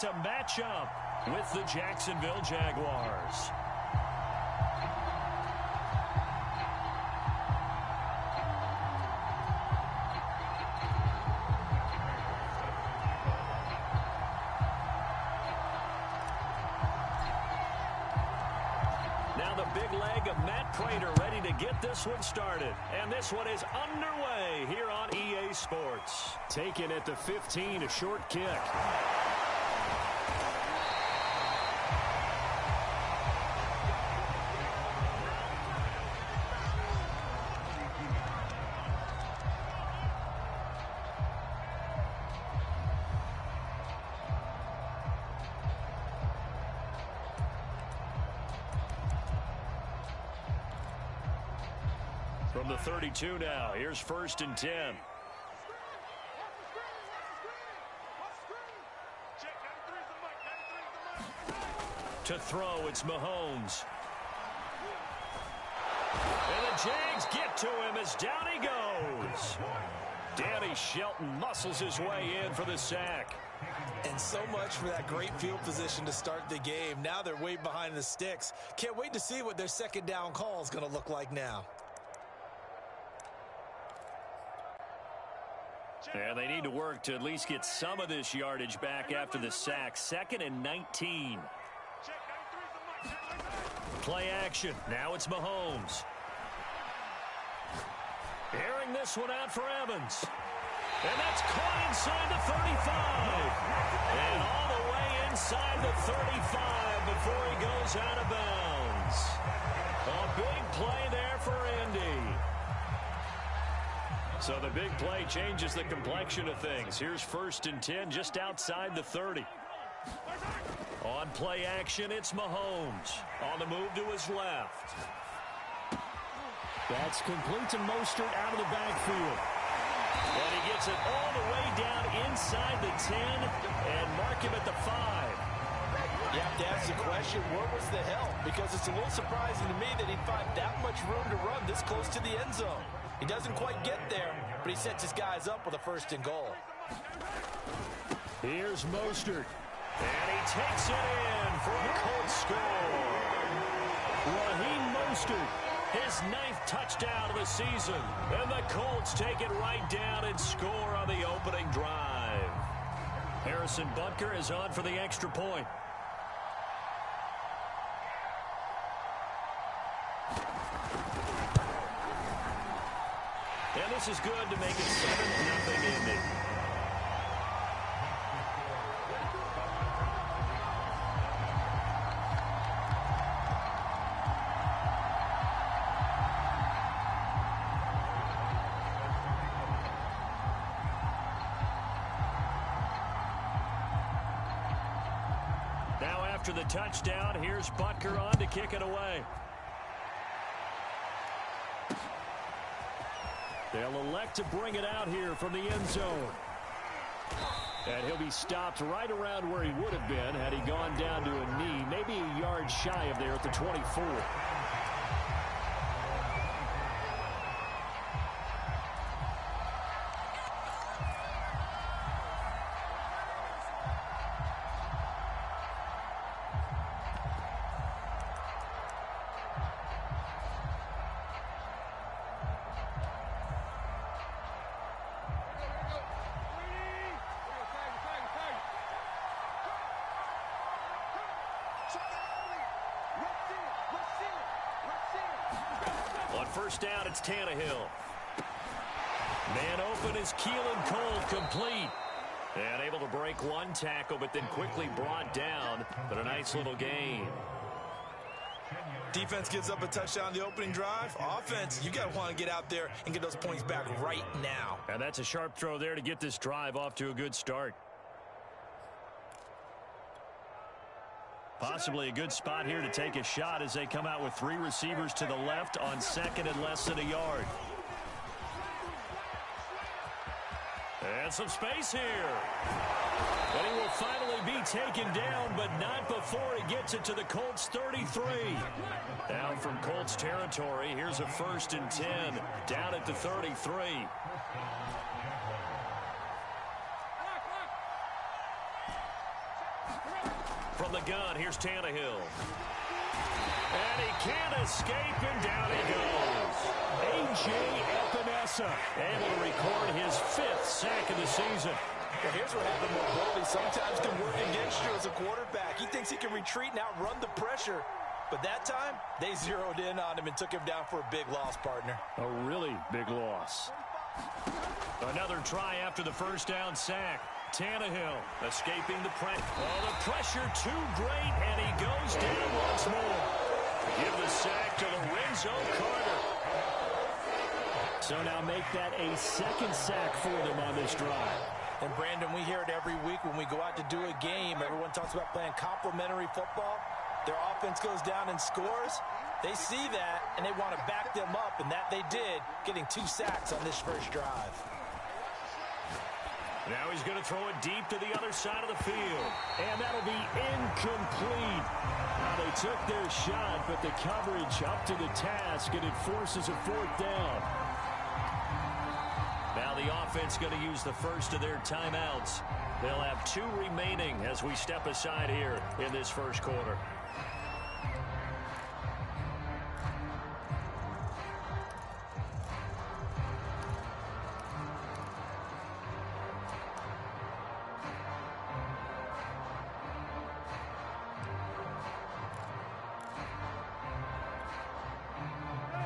To match up with the Jacksonville Jaguars. Now the big leg of Matt Prater ready to get this one started. And this one is underway here on EA Sports. Taken at the 15, a short kick. From the 32 now, here's 1st and 10. To throw, it's Mahomes. And the Jags get to him as down he goes. Danny Shelton muscles his way in for the sack. And so much for that great field position to start the game. Now they're way behind the sticks. Can't wait to see what their second down call is going to look like now. And they need to work to at least get some of this yardage back after the sack. 2nd and 19. Play action. Now it's Mahomes. Airing this one out for Evans. And that's caught inside the 35. And all the way inside the 35 before he goes out of bounds. A big play there for Indy. So the big play changes the complexion of things. Here's 1st and 10 just outside the 30. On play action, it's Mahomes. On the move to his left. That's complete to Mostert out of the backfield. And he gets it all the way down inside the 10 and mark him at the 5. You have to ask the question, where was the help? Because it's a little surprising to me that he'd find that much room to run this close to the end zone. He doesn't quite get there, but he sets his guys up with a 1st and goal. Here's Mostert. And he takes it in for a Colts score. Raheem Mostert, his 9th touchdown of the season. And the Colts take it right down and score on the opening drive. Harrison Butker is on for the extra point. And this is good to make it 7-0 Indy. Now after the touchdown, here's Butker on to kick it away. They'll elect to bring it out here from the end zone. And he'll be stopped right around where he would have been had he gone down to a knee, maybe a yard shy of there at the 24. On 1st down, it's Tannehill. Man open is Keelan Cole, complete. And able to break one tackle, but then quickly brought down. But a nice little gain. Defense gives up a touchdown the opening drive. Offense, you got to want to get out there and get those points back right now. And that's a sharp throw there to get this drive off to a good start. Possibly a good spot here to take a shot as they come out with 3 receivers to the left on 2nd and less than a yard. And some space here. And he will finally be taken down, but not before he gets it to the Colts 33. Down from Colts territory, here's a 1st and 10 down at the 33. From the gun, here's Tannehill. And he can't escape, and down he goes. A.J. Epinesa able to record his 5th sack of the season. Well, here's what happened with Boldy. Sometimes can work against you as a quarterback. He thinks he can retreat and outrun the pressure. But that time, they zeroed in on him and took him down for a big loss, partner. A really big loss. Another try after the first down sack. Tannehill escaping the pressure. Oh, the pressure too great, and he goes down once more. Give the sack to Lorenzo Carter. So now make that a 2nd sack for them on this drive. And, Brandon, we hear it every week when we go out to do a game. Everyone talks about playing complementary football. Their offense goes down and scores. They see that, and they want to back them up, and that they did, getting 2 sacks on this first drive. Now he's going to throw it deep to the other side of the field. And that'll be incomplete. Now they took their shot, but the coverage up to the task, and it forces a 4th down. Now the offense going to use the first of their timeouts. They'll have 2 remaining as we step aside here in this first quarter.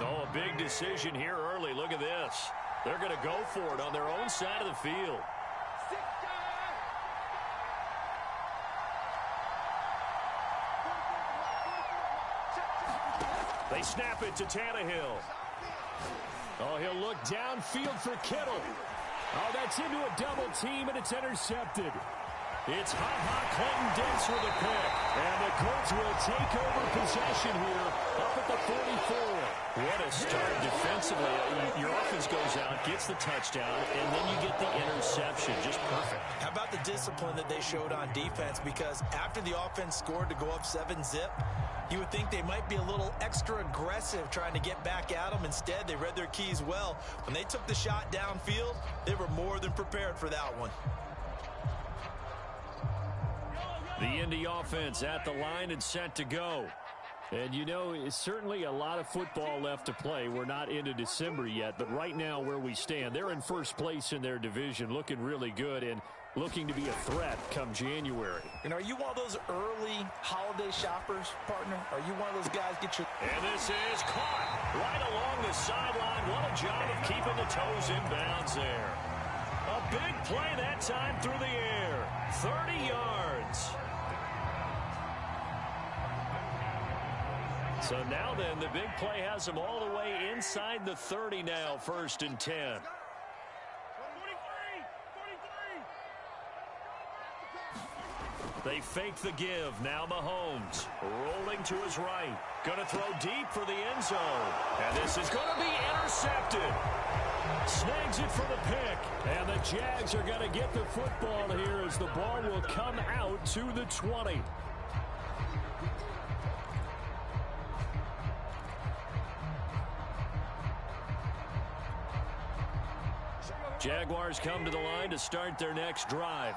Oh, a big decision here early. Look at this. They're going to go for it on their own side of the field. They snap it to Tannehill. Oh, he'll look downfield for Kittle. Oh, that's into a double team, and it's intercepted. It's hot Clinton Dix with a pick. And the Colts will take over possession here up at the 44. What a start defensively. Your offense goes out, gets the touchdown, and then you get the interception. Just perfect. How about the discipline that they showed on defense? Because after the offense scored to go up 7-zip, you would think they might be a little extra aggressive trying to get back at them. Instead, they read their keys well. When they took the shot downfield, they were more than prepared for that one. The Indy offense at the line and set to go. And, you know, it's certainly a lot of football left to play. We're not into December yet, but right now where we stand, they're in first place in their division, looking really good and looking to be a threat come January. And are you one of those early holiday shoppers, partner? Are you one of those guys get your... And this is caught right along the sideline. What a job of keeping the toes in bounds there. A big play that time through the air. 30 yards. So now then, the big play has them all the way inside the 30 now, 1st and 10. They fake the give. Now Mahomes rolling to his right. Going to throw deep for the end zone. And this is going to be intercepted. Snags it for the pick. And the Jags are going to get the football here as the ball will come out to the 20. Jaguars come to the line to start their next drive.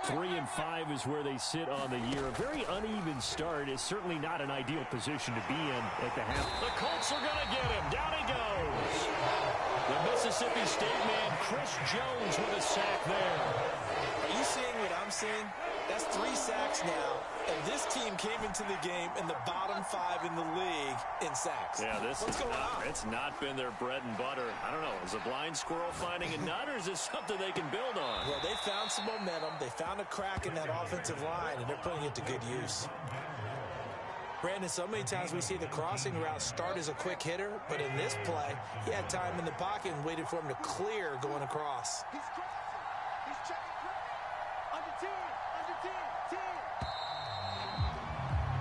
3-5 is where they sit on the year. A very uneven start is certainly not an ideal position to be in at the half. The Colts are going to get him. Down he goes. The Mississippi State man, Chris Jones, with a sack there. Are you seeing what I'm seeing? That's 3 sacks now. And this team came into the game in the bottom 5 in the league in sacks. Yeah, What's going on? It's not been their bread and butter. I don't know. Is a blind squirrel finding a nut, or is this something they can build on? Well, they found some momentum. They found a crack in that offensive line, and they're putting it to good use. Brandon, so many times we see the crossing route start as a quick hitter, but in this play, he had time in the pocket and waited for him to clear going across. He's checking. Under 10.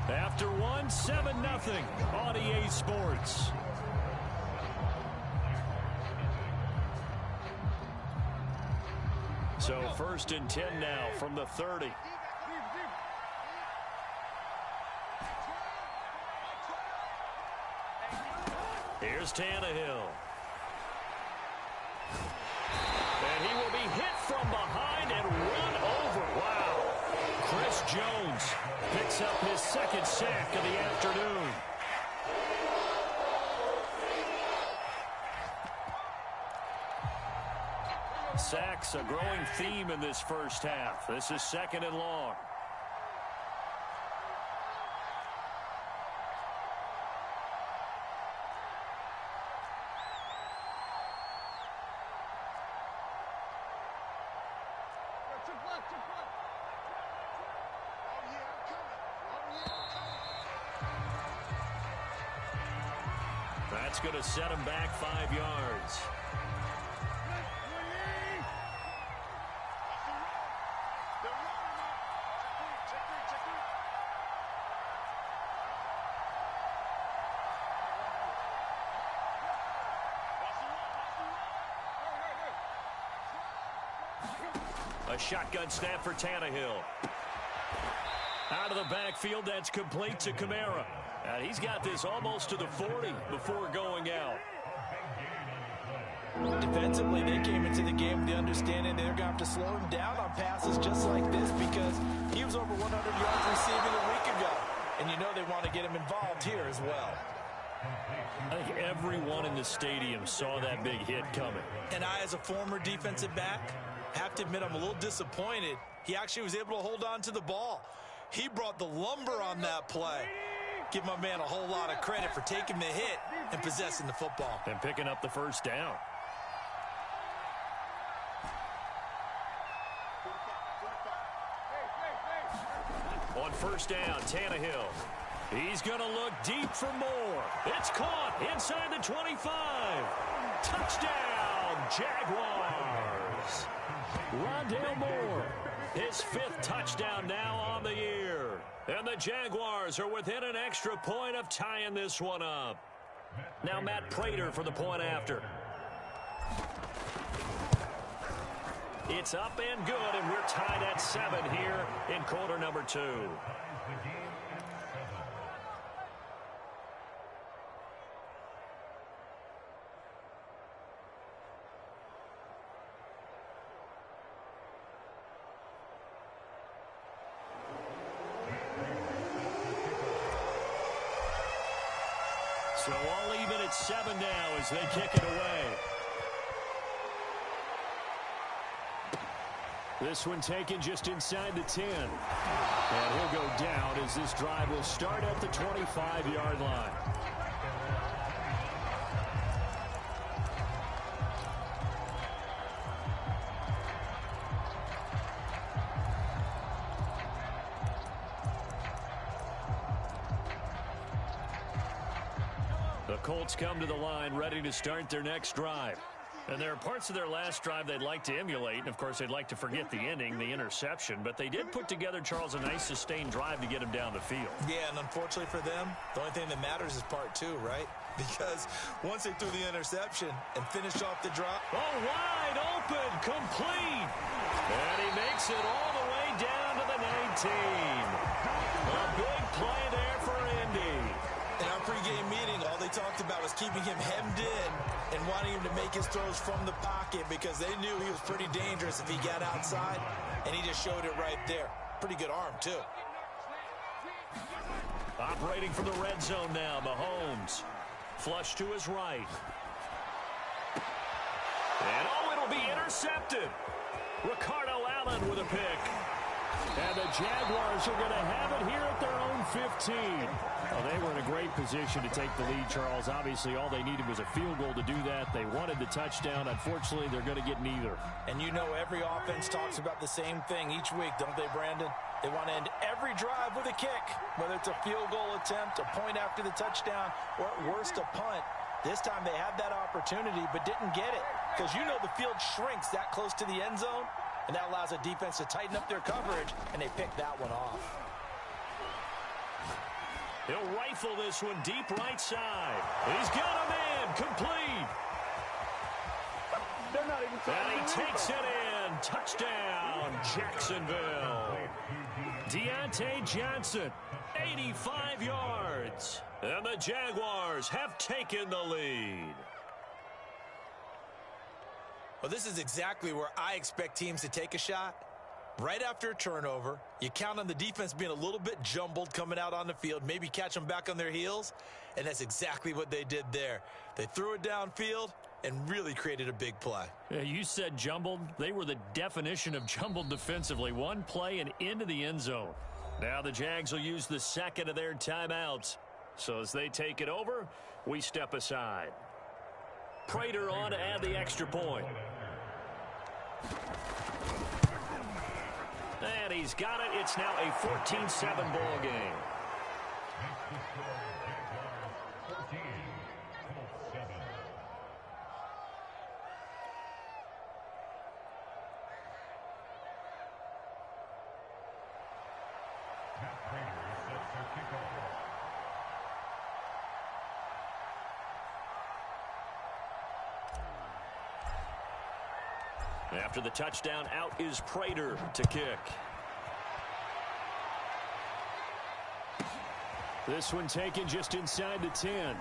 After one, 7-0 on EA Sports. So 1st and 10 now from the 30. Here's Tannehill. And he will be hit from behind and run over. Wow. Chris Jones picks up his second sack of the afternoon. Sacks, a growing theme in this first half. This is 2nd and long. That's going to set him back 5 yards. A shotgun snap for Tannehill. Out of the backfield, that's complete to Kamara. And he's got this almost to the 40 before going out. Defensively, they came into the game with the understanding they're going to have to slow him down on passes just like this because he was over 100 yards receiving a week ago. And you know they want to get him involved here as well. I think everyone in the stadium saw that big hit coming. And I, as a former defensive back, have to admit I'm a little disappointed. He actually was able to hold on to the ball. He brought the lumber on that play. Give my man a whole lot of credit for taking the hit and possessing the football. And picking up the first down. On first down, Tannehill. He's going to look deep for more. It's caught inside the 25. Touchdown, Jaguars. Rondale Moore, his 5th touchdown now on the year. And the Jaguars are within an extra point of tying this one up. Now Matt Prater for the point after. It's up and good, and we're tied at 7 here in quarter number 2. So all even at 7 now as they kick it away. This one taken just inside the 10. And he'll go down as this drive will start at the 25-yard line. The Colts come to the line ready to start their next drive. And there are parts of their last drive they'd like to emulate. And, of course, they'd like to forget the ending, the interception. But they did put together, Charles, a nice sustained drive to get him down the field. Yeah, and unfortunately for them, the only thing that matters is part 2, right? Because once they threw the interception and finished off the drive. Oh, wide open, complete. And he makes it all the way down to the 19. A big play there for Indy. In our pregame meeting, all they talked about was keeping him hemmed in and wanting him to make his throws from the pocket because they knew he was pretty dangerous if he got outside, and he just showed it right there. Pretty good arm, too. Operating from the red zone now, Mahomes. Flush to his right. And, oh, it'll be intercepted. Ricardo Allen with a pick. And the Jaguars are going to have it here at their own 15. Well, they were in a great position to take the lead, Charles. Obviously, all they needed was a field goal to do that. They wanted the touchdown. Unfortunately, they're going to get neither. And you know every offense talks about the same thing each week, don't they, Brandon? They want to end every drive with a kick, whether it's a field goal attempt, a point after the touchdown, or at worst, a punt. This time they had that opportunity but didn't get it because you know the field shrinks that close to the end zone, and that allows a defense to tighten up their coverage, and they pick that one off. He'll rifle this one deep right side. He's got a man complete. They're not even and he takes it in. Touchdown, Jacksonville. Deontay Johnson, 85 yards. And the Jaguars have taken the lead. Well, this is exactly where I expect teams to take a shot. Right after a turnover, you count on the defense being a little bit jumbled coming out on the field, maybe catch them back on their heels, and that's exactly what they did there. They threw it downfield and really created a big play. Yeah, you said jumbled. They were the definition of jumbled defensively. One play and into the end zone. Now the Jags will use the second of their timeouts. So as they take it over, we step aside. Prater on to add the extra point. And he's got it. It's now a 14-7 ball game. After the touchdown, out is Prater to kick. This one taken just inside the 10.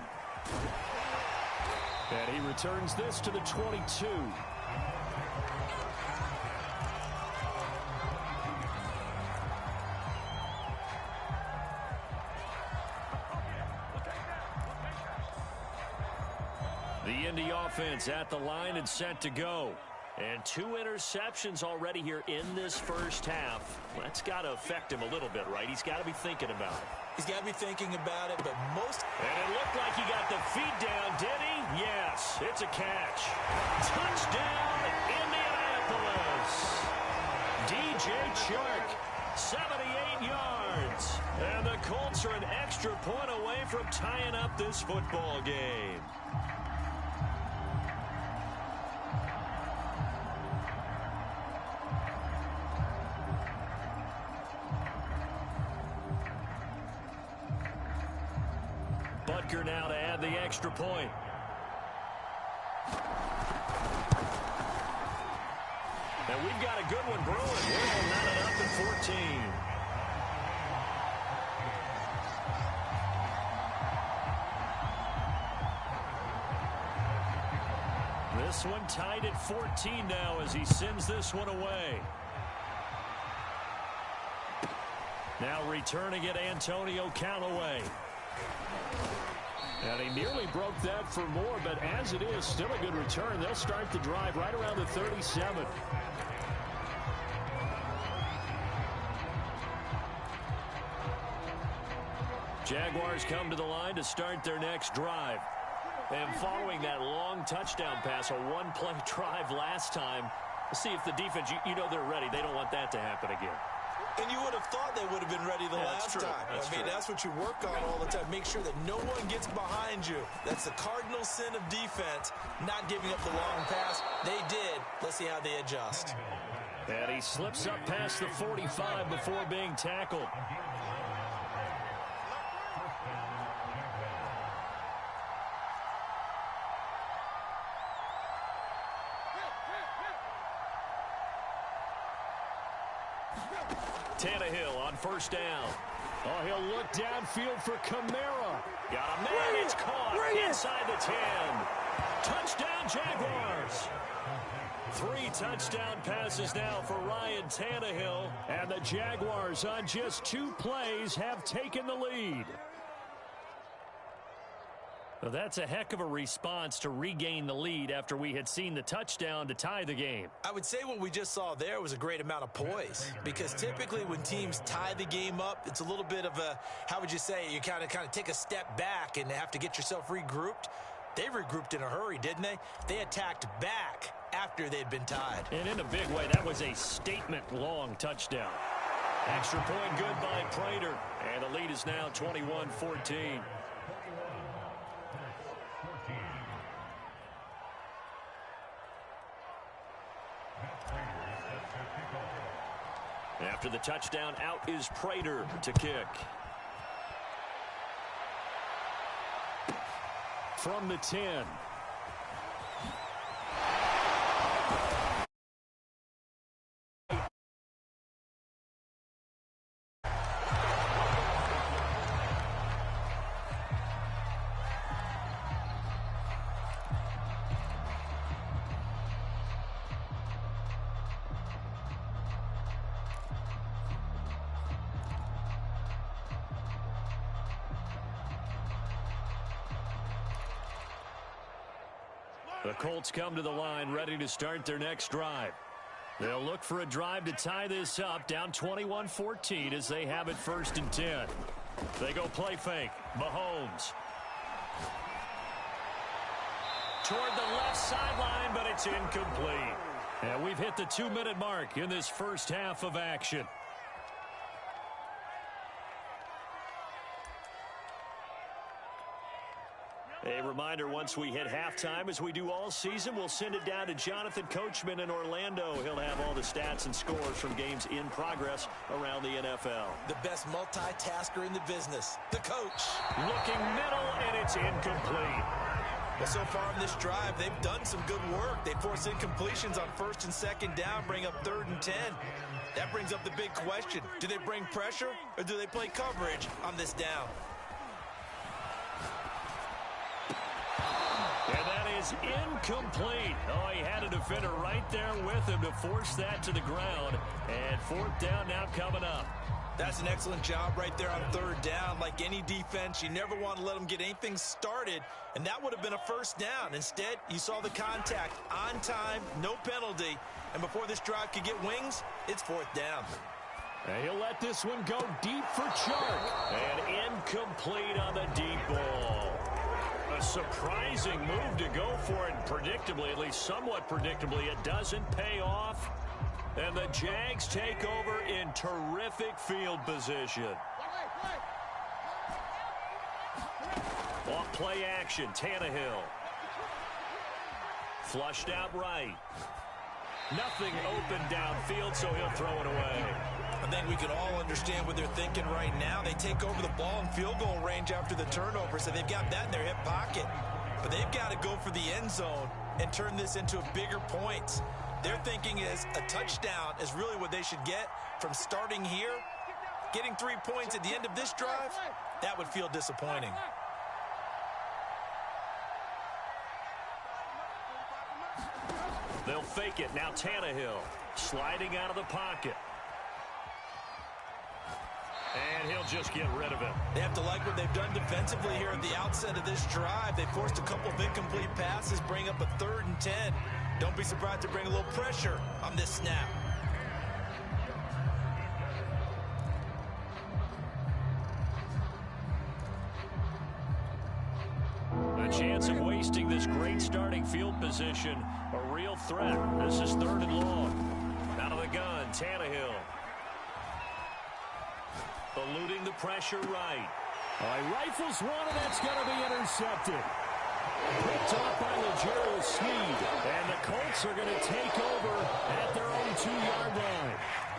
And he returns this to the 22. The Indy offense at the line and set to go. And 2 interceptions already here in this first half. That's got to affect him a little bit, right? He's got to be thinking about it. He's got to be thinking about it, but most... And it looked like he got the feet down, did he? Yes, it's a catch. Touchdown, Indianapolis. DJ Chark, 78 yards. And the Colts are an extra point away from tying up this football game. Butker now to add the extra point. And we've got a good one brewing. We're all knotted up in 14. This one tied at 14 now as he sends this one away. Now returning it, Antonio Callaway. And he nearly broke that for more, but as it is, still a good return. They'll start the drive right around the 37. Jaguars come to the line to start their next drive. And following that long touchdown pass, a one-play drive last time, let's see if the defense, you know they're ready. They don't want that to happen again. And you would have thought they would have been ready the last time. That's what you work on all the time. Make sure that no one gets behind you. That's the cardinal sin of defense, not giving up the long pass. They did. Let's see how they adjust. And he slips up past the 45 before being tackled. Tannehill on first down. Oh, he'll look downfield for Kamara. Got a man, it's caught inside the 10. Touchdown, Jaguars. 3 touchdown passes now for Ryan Tannehill. And the Jaguars on just 2 plays have taken the lead. Well, that's a heck of a response to regain the lead after we had seen the touchdown to tie the game. I would say what we just saw there was a great amount of poise, because typically when teams tie the game up, it's a little bit of a, how would you say, you kind of take a step back and have to get yourself regrouped. They regrouped in a hurry, didn't they? They attacked back after they'd been tied. And in a big way, that was a statement-long touchdown. Extra point good by Prater, and the lead is now 21-14. After the touchdown, out is Prater to kick. From the 10. The Colts come to the line ready to start their next drive. They'll look for a drive to tie this up, down 21-14 as they have it 1st and 10. They go play fake. Mahomes. Toward the left sideline, but it's incomplete. And we've hit the 2-minute mark in this first half of action. A reminder, once we hit halftime, as we do all season, we'll send it down to Jonathan Coachman in Orlando. He'll have all the stats and scores from games in progress around the NFL. The best multitasker in the business, the coach. Looking middle, and it's incomplete. Well, so far in this drive, they've done some good work. They force incompletions on 1st and 2nd down, bring up 3rd and 10. That brings up the big question. Do they bring pressure, or do they play coverage on this down? And that is incomplete. Oh, he had a defender right there with him to force that to the ground. And 4th down now coming up. That's an excellent job right there on 3rd down. Like any defense, you never want to let them get anything started, and that would have been a 1st down. Instead, you saw the contact on time, no penalty, and before this drive could get wings, it's 4th down. And he'll let this one go deep for Chark. And incomplete on the deep ball. A surprising move to go for it, and predictably, at least somewhat predictably, it doesn't pay off. And the Jags take over in terrific field position. Off play action, Tannehill. Flushed out right. Nothing open downfield, so he'll throw it away. I think we can all understand what they're thinking right now. They take over the ball in field goal range after the turnover, so they've got that in their hip pocket. But they've got to go for the end zone and turn this into a bigger points. Their thinking is a touchdown is really what they should get from starting here. Getting 3 points at the end of this drive, that would feel disappointing. They'll fake it. Now Tannehill sliding out of the pocket. And he'll just get rid of it. They have to like what they've done defensively here at the outset of this drive. They forced a couple of incomplete passes, bring up a 3rd and 10. Don't be surprised to bring a little pressure on this snap. A chance of wasting this great starting field position. A real threat. This is 3rd and long. Out of the gun, Tannehill. Eluding the pressure right. He rifles one, and that's going to be intercepted. Picked off by Legero Sneed. And the Colts are going to take over at their own 2-yard line.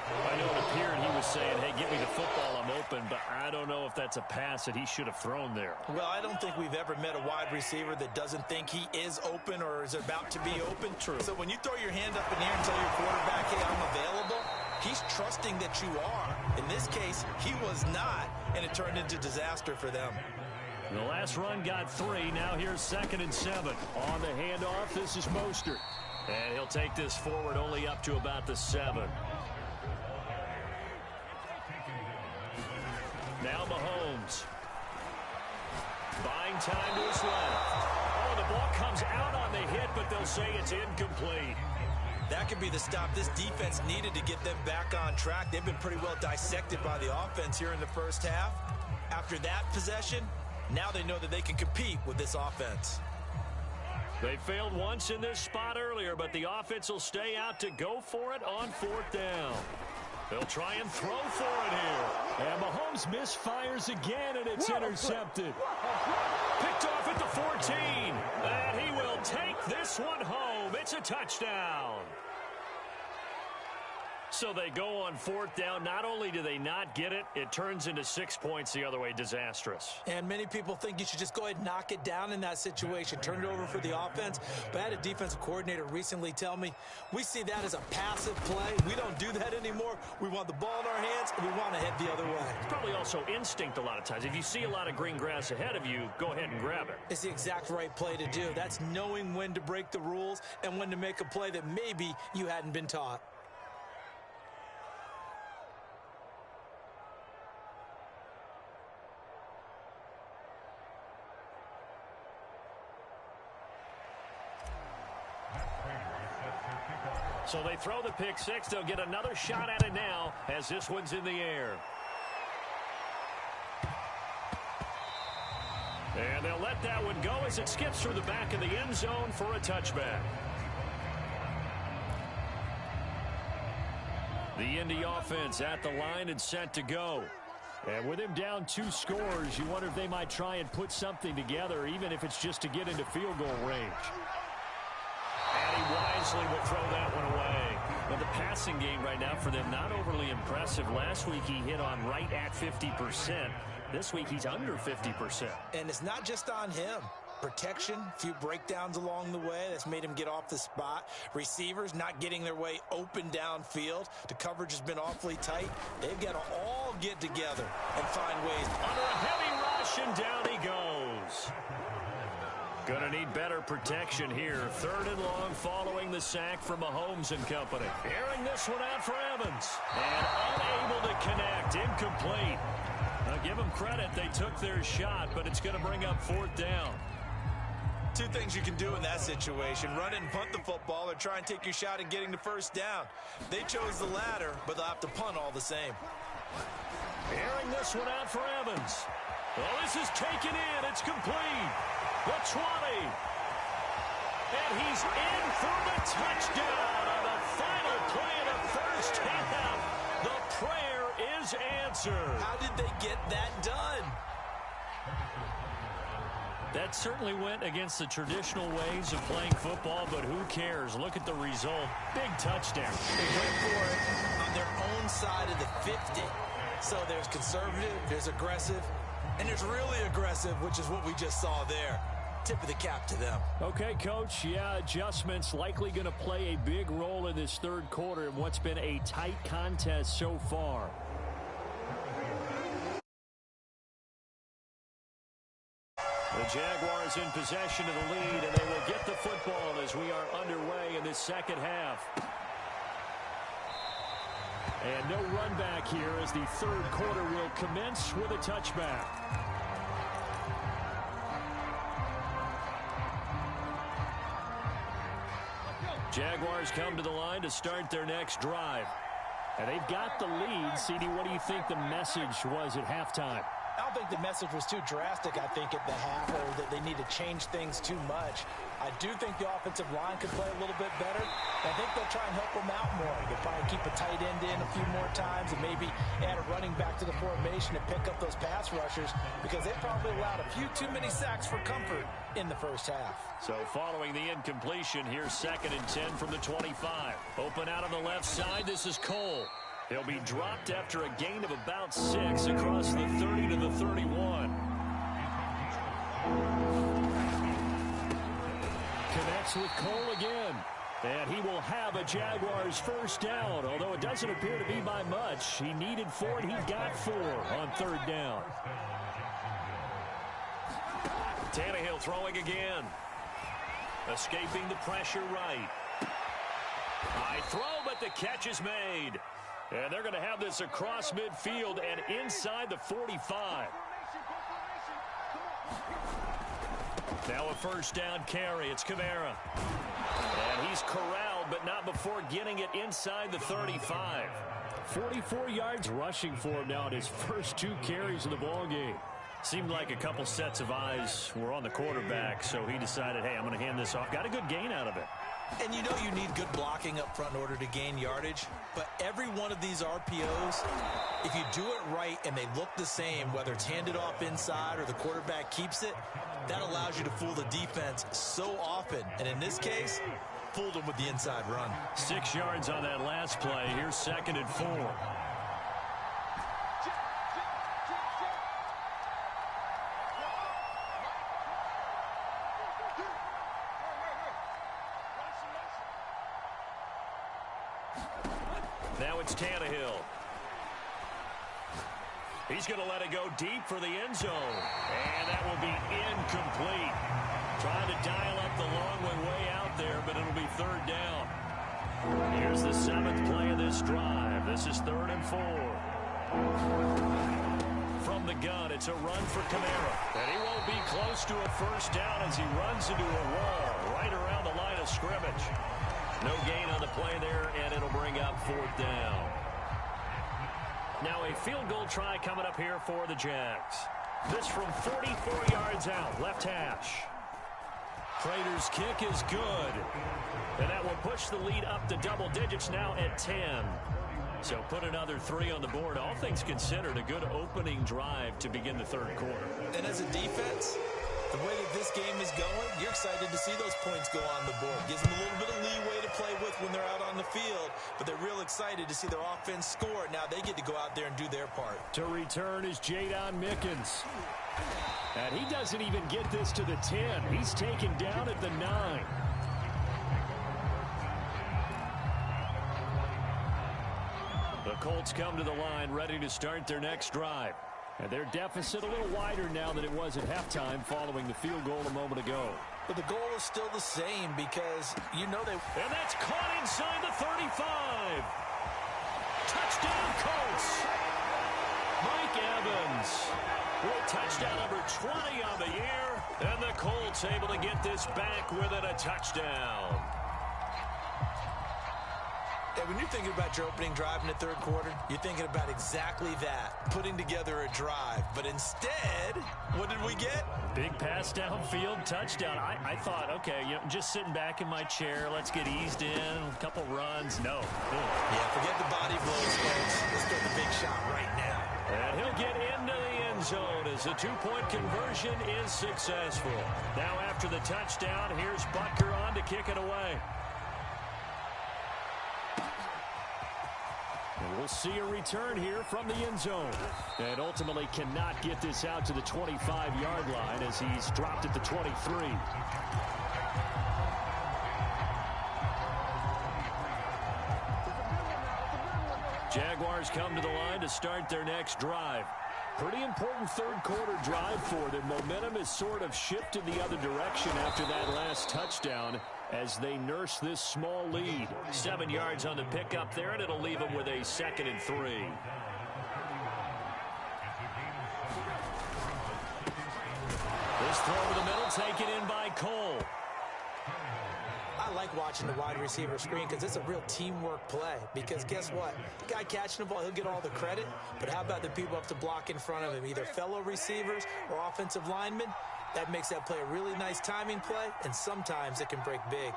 I know it appeared he was saying, hey, give me the football, I'm open, but I don't know if that's a pass that he should have thrown there. Well, I don't think we've ever met a wide receiver that doesn't think he is open or is about to be open. True. So when you throw your hand up in the air and tell your quarterback, hey, I'm available, he's trusting that you are. In this case, he was not, and it turned into disaster for them. The last run got 3. Now here's 2nd and 7. On the handoff, this is Mostert. And he'll take this forward only up to about the 7. Now Mahomes. Buying time to his left. Oh, the ball comes out on the hit, but they'll say it's incomplete. That could be the stop this defense needed to get them back on track. They've been pretty well dissected by the offense here in the first half. After that possession, now they know that they can compete with this offense. They failed once in this spot earlier, but the offense will stay out to go for it on 4th down. They'll try and throw for it here. And Mahomes misfires again, and it's intercepted. Picked off at the 14. And he will take this one home. It's a touchdown. So they go on 4th down. Not only do they not get it, it turns into 6 points the other way. Disastrous. And many people think you should just go ahead and knock it down in that situation. Turn it over for the offense. But I had a defensive coordinator recently tell me, we see that as a passive play. We don't do that anymore. We want the ball in our hands, and we want to head the other way. It's probably also instinct a lot of times. If you see a lot of green grass ahead of you, go ahead and grab it. It's the exact right play to do. That's knowing when to break the rules and when to make a play that maybe you hadn't been taught. So they throw the pick six. They'll get another shot at it now as this one's in the air. And they'll let that one go as it skips through the back of the end zone for a touchback. The Indy offense at the line and set to go. And with him down 2 scores, you wonder if they might try and put something together, even if it's just to get into field goal range. And he wisely will throw that one away. But the passing game right now for them, not overly impressive. Last week he hit on right at 50%. This week he's under 50%. And it's not just on him. Protection, a few breakdowns along the way that's made him get off the spot. Receivers not getting their way open downfield. The coverage has been awfully tight. They've got to all get together and find ways. Under a heavy rush, and down he goes. Gonna need better protection here. 3rd and long following the sack from Mahomes and company. Airing this one out for Evans. And unable to connect. Incomplete. Now give them credit. They took their shot, but it's going to bring up 4th down. 2 things you can do in that situation. Run it and punt the football or try and take your shot at getting the 1st down. They chose the latter, but they'll have to punt all the same. Airing this one out for Evans. Well, this is taken in. It's complete. The 20. And he's in for the touchdown on the final play of the first half. The prayer is answered. How did they get that done? That certainly went against the traditional ways of playing football, but who cares? Look at the result. Big touchdown. They went for it on their own side of the 50. So there's conservative, there's aggressive, and there's really aggressive, which is what we just saw there. Tip of the cap to them. Okay, Coach. Yeah, adjustments likely going to play a big role in this 3rd quarter in what's been a tight contest so far. The Jaguars in possession of the lead, and they will get the football as we are underway in this 2nd half. And no run back here as the 3rd quarter will commence with a touchback. Jaguars come to the line to start their next drive. And they've got the lead. CD, what do you think the message was at halftime? I don't think the message was too drastic, I think, at the half, or that they need to change things too much. I do think the offensive line could play a little bit better. I think they'll try and help them out more. They'll probably keep a tight end in a few more times and maybe add a running back to the formation and pick up those pass rushers because they probably allowed a few too many sacks for comfort in the first half. So following the incompletion, here's 2nd and 10 from the 25. Open out on the left side, this is Cole. He'll be dropped after a gain of about 6 across the 30 to the 31. Connects with Cole again. And he will have a Jaguars 1st down, although it doesn't appear to be by much. He needed 4, and he got 4 on 3rd down. Tannehill throwing again. Escaping the pressure right. High throw, but the catch is made. And they're going to have this across midfield and inside the 45. Now a 1st down carry. It's Kamara. And he's corralled, but not before getting it inside the 35. 44 yards rushing for him now in his first 2 carries of the ballgame. Seemed like a couple sets of eyes were on the quarterback, so he decided, hey, I'm going to hand this off. Got a good gain out of it. And you know you need good blocking up front in order to gain yardage. But every one of these RPOs, if you do it right and they look the same, whether it's handed off inside or the quarterback keeps it, that allows you to fool the defense so often. And in this case, fooled them with the inside run. 6 yards on that last play. Here's 2nd and 4. Now it's Tannehill. He's going to let it go deep for the end zone. And that will be incomplete. Trying to dial up the long way out there, but it'll be 3rd down. Here's the 7th play of this drive. This is 3rd and 4. From the gun, it's a run for Kamara. And he won't be close to a 1st down as he runs into a wall right around the line of scrimmage. No gain on the play there, and it'll bring up 4th down. Now a field goal try coming up here for the Jags. This from 44 yards out, left hash. Prater's kick is good. And that will push the lead up to double digits now at 10. So put another 3 on the board. All things considered, a good opening drive to begin the 3rd quarter. And as a defense, the way that this game is going, you're excited to see those points go on the board. Gives them a little bit of leeway to play with when they're out on the field, but they're real excited to see their offense score. Now they get to go out there and do their part. To return is Jayden Mickens. And he doesn't even get this to the 10. He's taken down at the 9. The Colts come to the line, ready to start their next drive. And their deficit a little wider now than it was at halftime following the field goal a moment ago. But the goal is still the same because you know they... And that's caught inside the 35. Touchdown, Colts. Mike Evans with touchdown number 20 on the year. And the Colts able to get this back within a touchdown. And when you're thinking about your opening drive in the 3rd quarter, you're thinking about exactly that, putting together a drive. But instead, what did we get? Big pass downfield, touchdown. I thought, okay, just sitting back in my chair, let's get eased in, a couple runs. No. Yeah, forget the body blows, folks. Let's throw the big shot right now. And he'll get into the end zone as the 2-point conversion is successful. Now after the touchdown, here's Butker on to kick it away. And we'll see a return here from the end zone. And ultimately cannot get this out to the 25-yard line as he's dropped at the 23. Jaguars come to the line to start their next drive. Pretty important 3rd quarter drive for them. Momentum has sort of shifted the other direction after that last touchdown as they nurse this small lead. 7 yards on the pickup there, and it'll leave them with a 2nd and 3. This throw over the middle taken in by Cole. I like watching the wide receiver screen because it's a real teamwork play. Because guess what? The guy catching the ball, he'll get all the credit. But how about the people up to block in front of him? Either fellow receivers or offensive linemen. That makes that play a really nice timing play, and sometimes it can break big.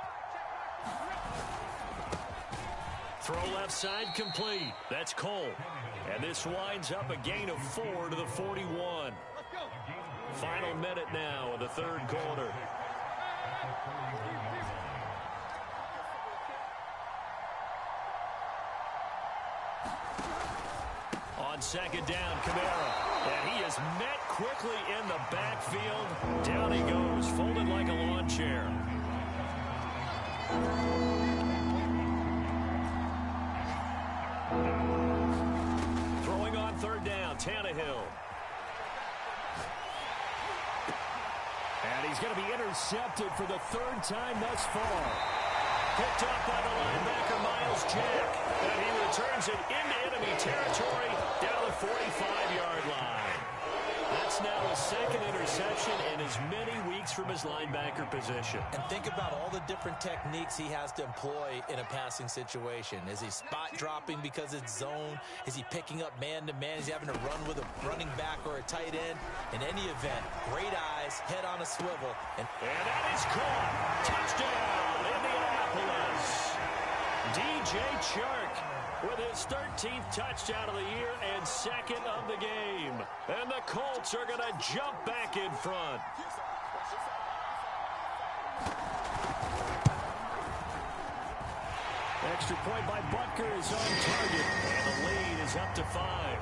Throw left side complete. That's Cole. And this winds up a gain of 4 to the 41. Final minute now of the 3rd quarter. On 2nd down, Kamara. And he is met quickly in the backfield. Down he goes, folded like a lawn chair. Throwing on 3rd down, Tannehill. And he's going to be intercepted for the 3rd time thus far. Picked up by the linebacker, Miles Jack. And he returns it into enemy territory down the 45-yard line. That's now his 2nd interception in as many weeks from his linebacker position. And think about all the different techniques he has to employ in a passing situation. Is he spot dropping because it's zone? Is he picking up man-to-man? Is he having to run with a running back or a tight end? In any event, great eyes, head on a swivel. And that is caught. Touchdown, Indianapolis. DJ Chark with his 13th touchdown of the year and 2nd of the game. And the Colts are going to jump back in front. Extra point by Butker is on target. And the lead is up to 5.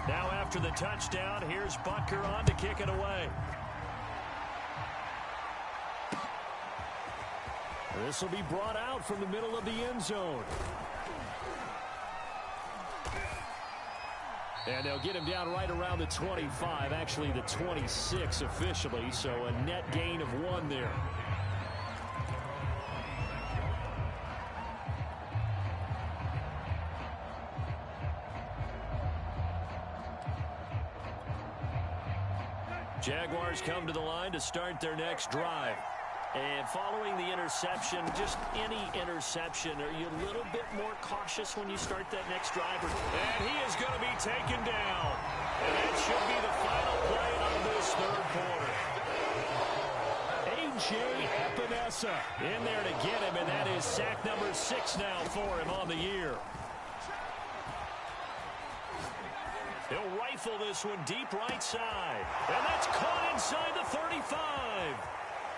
Now after the touchdown, here's Butker on to kick it away. This will be brought out from the middle of the end zone. And they'll get him down right around the 25, actually the 26 officially, so a net gain of 1 there. Jaguars come to the line to start their next drive. And following the interception, just any interception, are you a little bit more cautious when you start that next drive? And he is going to be taken down. And that should be the final play of this third quarter. A.J. Epinesa in there to get him, and that is sack number 6 now for him on the year. He'll rifle this one deep right side. And that's caught inside the 35.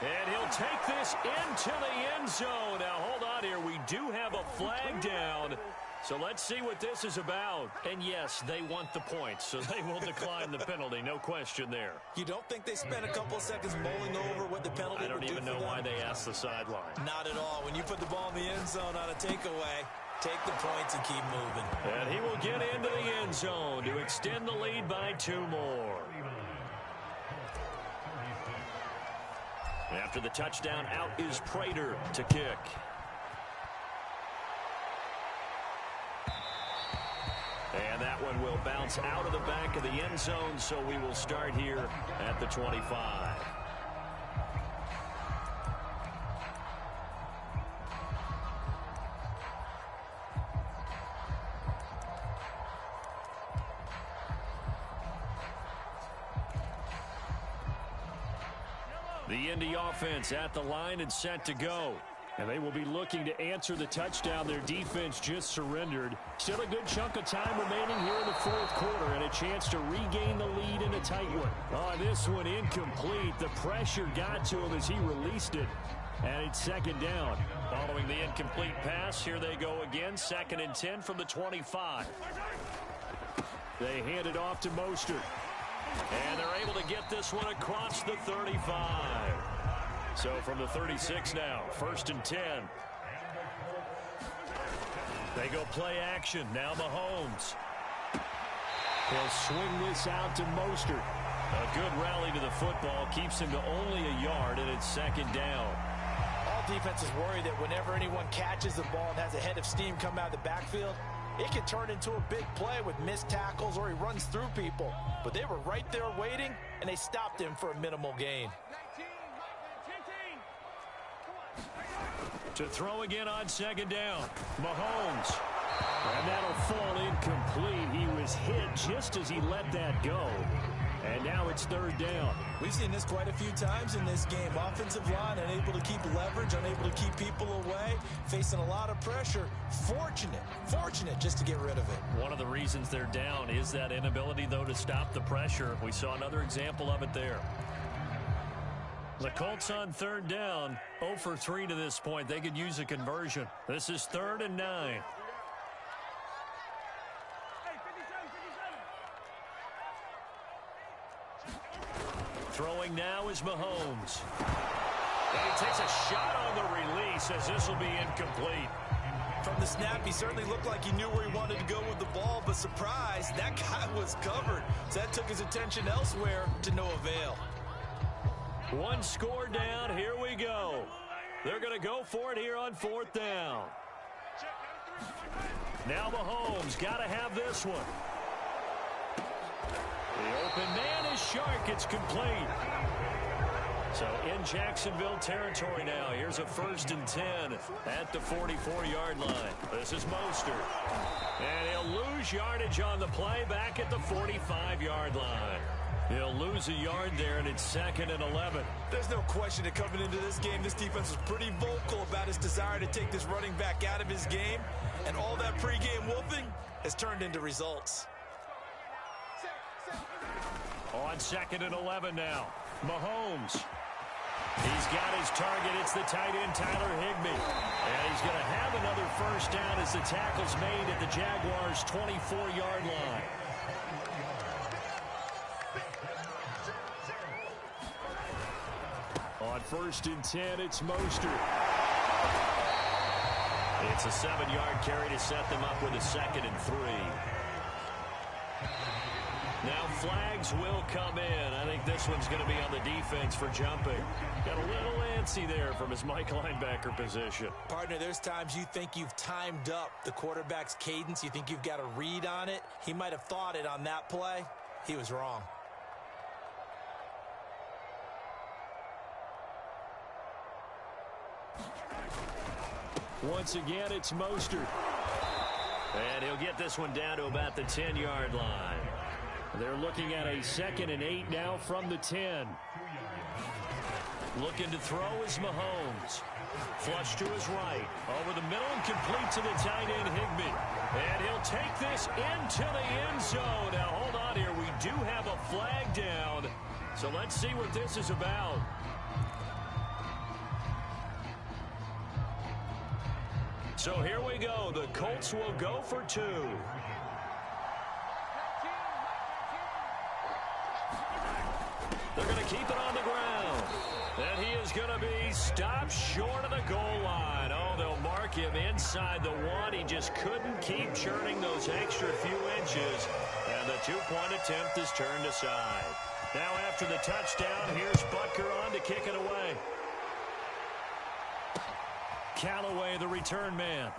And he'll take this into the end zone. Now, hold on here. We do have a flag down. So let's see what this is about. And, yes, they want the points, so they will decline the penalty. No question there. You don't think they spent a couple of seconds mulling over what the penalty I don't even know why they asked the sideline. Not at all. When you put the ball in the end zone on a takeaway, take the points and keep moving. And he will get into the end zone to extend the lead by 2 more. After the touchdown, out is Prater to kick. And that one will bounce out of the back of the end zone, so we will start here at the 25. The Indy offense at the line and set to go. And they will be looking to answer the touchdown their defense just surrendered. Still a good chunk of time remaining here in the fourth quarter and a chance to regain the lead in a tight one. Oh, this one incomplete. The pressure got to him as he released it. And it's second down. Following the incomplete pass, here they go again. 2nd and 10 from the 25. They hand it off to Mostert. And they're able to get this one across the 35. So from the 36 now, 1st and 10. They go play action. Now Mahomes. He'll swing this out to Mostert. A good rally to the football. Keeps him to only a yard, and it's 2nd down. All defenses worry that whenever anyone catches the ball and has a head of steam come out of the backfield, it can turn into a big play with missed tackles or he runs through people. But they were right there waiting, and they stopped him for a minimal gain. To throw again on 2nd down. Mahomes. And that'll fall incomplete. He was hit just as he let that go. And now it's 3rd down. We've seen this quite a few times in this game. Offensive line unable to keep leverage, unable to keep people away, facing a lot of pressure. Fortunate just to get rid of it. One of the reasons they're down is that inability, though, to stop the pressure. We saw another example of it there. The Colts on 3rd down, 0 for 3 to this point. They could use a conversion. This is 3rd and 9. Throwing now is Mahomes. And he takes a shot on the release as this will be incomplete. From the snap, he certainly looked like he knew where he wanted to go with the ball, but surprise, that guy was covered. So that took his attention elsewhere to no avail. 1 score down. Here we go. They're going to go for it here on 4th down. Now Mahomes got to have this one. The open man is Shark. It's complete. So in Jacksonville territory now. Here's a 1st and 10 at the 44-yard line. This is Mostert. And he'll lose yardage on the play back at the 45-yard line. He'll lose a yard there, and it's 2nd and 11. There's no question that coming into this game, this defense was pretty vocal about his desire to take this running back out of his game. And all that pregame wolfing has turned into results. On 2nd and 11 now. Mahomes. He's got his target. It's the tight end, Tyler Higbee. And he's going to have another 1st down as the tackle's made at the Jaguars' 24-yard line. On 1st and 10, it's Mostert. It's a 7-yard carry to set them up with a 2nd and 3. Now flags will come in. I think this one's going to be on the defense for jumping. Got a little antsy there from his Mike linebacker position. Partner, there's times you think you've timed up the quarterback's cadence. You think you've got a read on it. He might have thought it on that play. He was wrong. Once again, it's Mostert. And he'll get this one down to about the 10-yard line. They're looking at a 2nd and 8 now from the 10. Looking to throw is Mahomes. Flush to his right. Over the middle and complete to the tight end, Higbee. And he'll take this into the end zone. Now, hold on here. We do have a flag down. So let's see what this is about. So here we go. The Colts will go for 2. They're going to keep it on the ground. And he is going to be stopped short of the goal line. Oh, they'll mark him inside the 1. He just couldn't keep churning those extra few inches. And the 2-point attempt is turned aside. Now after the touchdown, here's Butker on to kick it away. Callaway, the return man.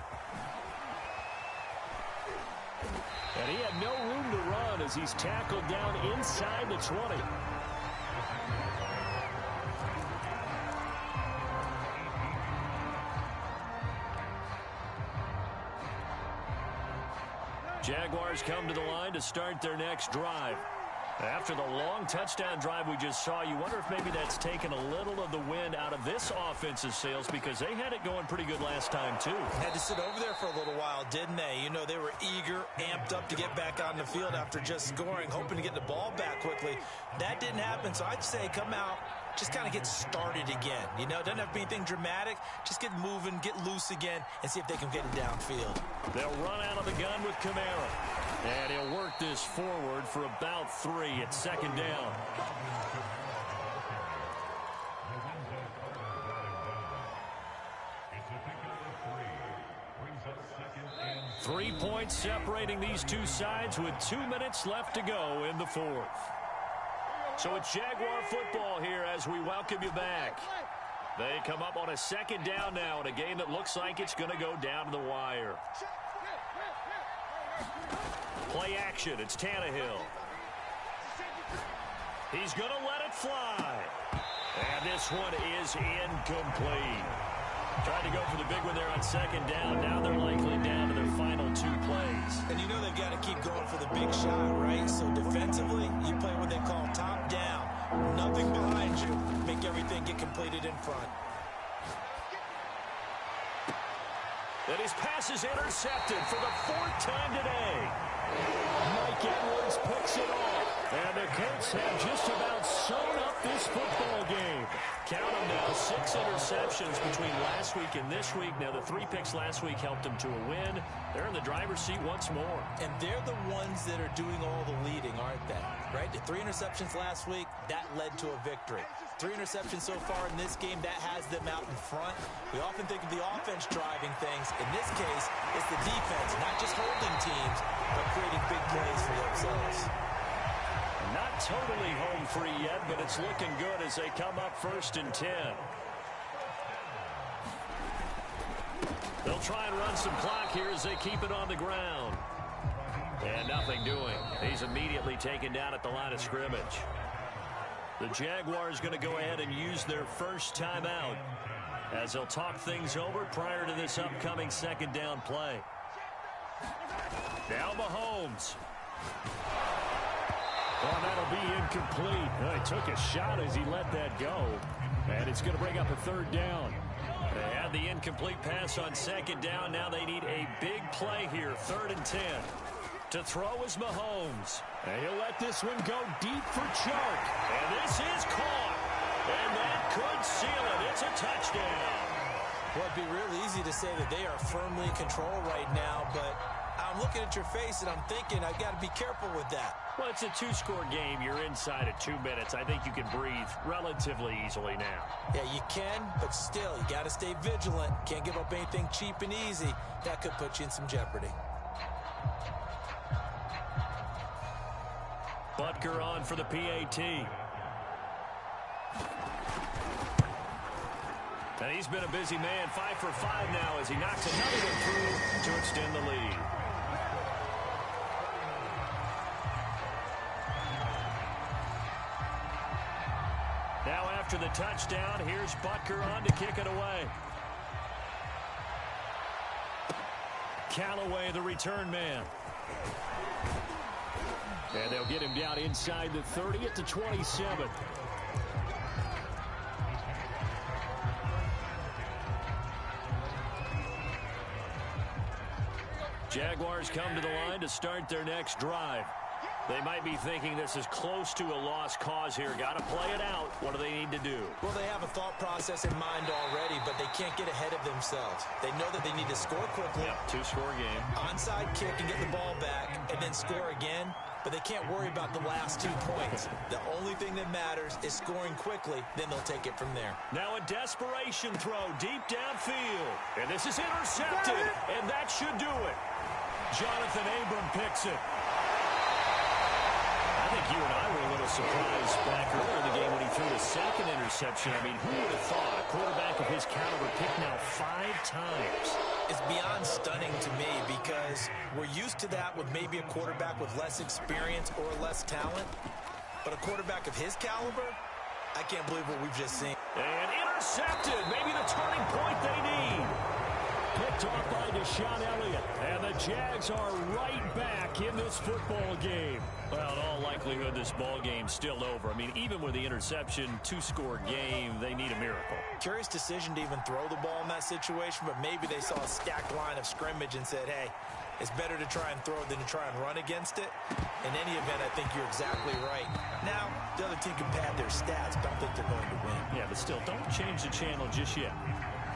And he had no room to run as he's tackled down inside the 20. Jaguars come to the line to start their next drive. After the long touchdown drive we just saw, you wonder if maybe that's taken a little of the wind out of this offense's sails, because they had it going pretty good last time, too. Had to sit over there for a little while, didn't they? You know, they were eager, amped up to get back on the field after just scoring, hoping to get the ball back quickly. That didn't happen, so I'd say come out, just kind of get started again. You know, it doesn't have to be anything dramatic. Just get moving, get loose again, and see if they can get it downfield. They'll run out of the gun with Kamara. And he'll work this forward for about 3 at 2nd down. 3 points separating these two sides with 2 minutes left to go in the 4th. So it's Jaguar football here as we welcome you back. They come up on a 2nd down now in a game that looks like it's going to go down to the wire. Play action. It's Tannehill. He's going to let it fly. And this one is incomplete. Tried to go for the big one there on 2nd down. Now they're likely down to their final 2 plays. And you know they've got to keep going for the big shot, right? So defensively, you play what they call top down. Nothing behind you. Make everything get completed in front. And his pass is intercepted for the 4th time today. Mike Edwards picks it off. And the Colts have just about sewn up this football game. Count them now, 6 interceptions between last week and this week. Now, the 3 picks last week helped them to a win. They're in the driver's seat once more. And they're the ones that are doing all the leading, aren't they? Right? The 3 interceptions last week, that led to a victory. 3 interceptions so far in this game, that has them out in front. We often think of the offense driving things. In this case, it's the defense, not just holding teams, but creating big plays for themselves. Not totally home free yet, but it's looking good as they come up 1st and 10. They'll try and run some clock here as they keep it on the ground. And nothing doing. He's immediately taken down at the line of scrimmage. The Jaguars going to go ahead and use their first timeout as they'll talk things over prior to this upcoming 2nd down play. Now Mahomes. Well, that'll be incomplete. Well, he took a shot as he let that go. And it's going to bring up a 3rd down. They had the incomplete pass on 2nd down. Now they need a big play here, 3rd and 10. To throw is Mahomes. And he'll let this one go deep for Chark. And this is caught. And that could seal it. It's a touchdown. Well, it'd be real easy to say that they are firmly in control right now, but I'm looking at your face and I'm thinking I've got to be careful with that. Well, it's a 2-score game. You're inside at 2 minutes. I think you can breathe relatively easily now. Yeah, you can, but still, you got to stay vigilant. Can't give up anything cheap and easy. That could put you in some jeopardy. Butker on for the PAT. And he's been a busy man, 5 for 5 now as he knocks another one through to extend the lead. Now after the touchdown, here's Butker on to kick it away. Callaway, the return man. And they'll get him down inside the 30 at the 27. Jaguars come to the line to start their next drive. They might be thinking this is close to a lost cause here. Got to play it out. What do they need to do? Well, they have a thought process in mind already, but they can't get ahead of themselves. They know that they need to score quickly. Yep, two-score game. Onside kick and get the ball back, and then score again. But they can't worry about the last 2 points. The only thing that matters is scoring quickly. Then they'll take it from there. Now a desperation throw deep downfield. And this is intercepted. And that should do it. Jonathan Abram picks it. I think you and I were a little surprised back earlier in the game when he threw the second interception. I mean, who would have thought a quarterback of his caliber picked now 5 times? It's beyond stunning to me because we're used to that with maybe a quarterback with less experience or less talent. But a quarterback of his caliber, I can't believe what we've just seen. And intercepted. Maybe the turning point they need. Picked off by Deshaun Elliott. And the Jags are right back in this football game. Well, in all likelihood, this ball game's still over. I mean, even with the interception, 2-score game, they need a miracle. Curious decision to even throw the ball in that situation, but maybe they saw a stacked line of scrimmage and said, hey, it's better to try and throw than to try and run against it. In any event, I think you're exactly right. Now, the other team can pad their stats, but I don't think they're going to win. Yeah, but still, don't change the channel just yet.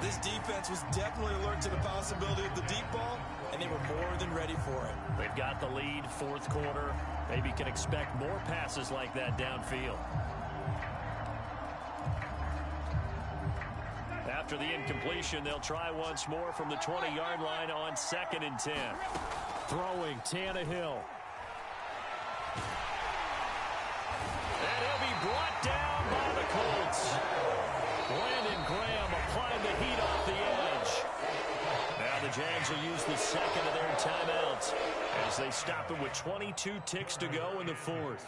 This defense was definitely alert to the possibility of the deep ball, and they were more than ready for it. They've got the lead, 4th quarter. Maybe can expect more passes like that downfield. After the incompletion, they'll try once more from the 20-yard line on 2nd and 10. Throwing Tannehill. And he'll be brought down by the Colts. Landon Graham applying the heat off the edge. Now the Jags will use the second of their timeouts as they stop it with 22 ticks to go in the 4th.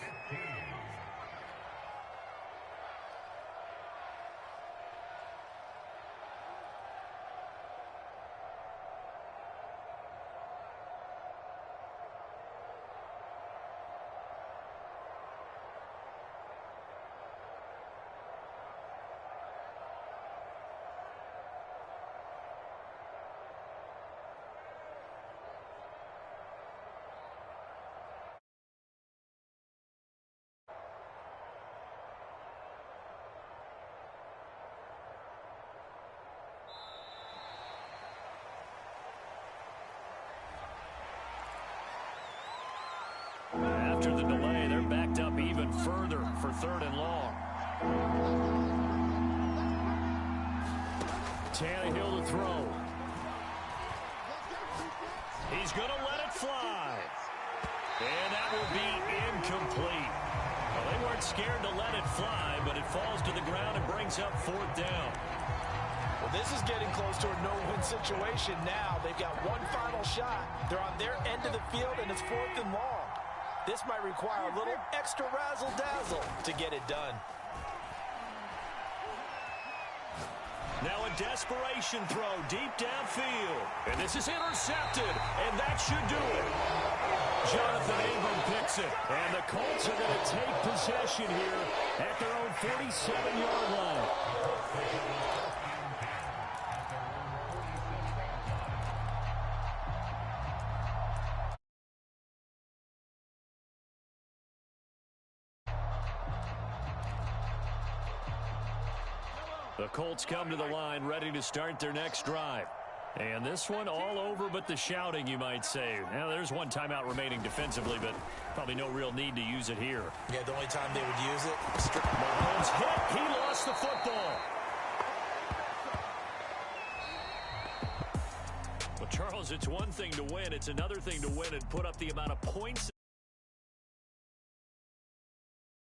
After the delay, they're backed up even further for 3rd and long. Tannehill to throw. He's going to let it fly. And that will be incomplete. Well, they weren't scared to let it fly, but it falls to the ground and brings up 4th down. Well, this is getting close to a no-win situation now. They've got one final shot. They're on their end of the field, and it's 4th and long. This might require a little extra razzle-dazzle to get it done. Now a desperation throw deep downfield. And this is intercepted, and that should do it. Jonathan Abram picks it. And the Colts are going to take possession here at their own 47-yard line. The Colts come to the line ready to start their next drive. And this one all over but the shouting, you might say. Now, there's one timeout remaining defensively, but probably no real need to use it here. Yeah, the only time they would use it. Mahomes hit. He lost the football. Well, Charles, it's one thing to win. It's another thing to win and put up the amount of points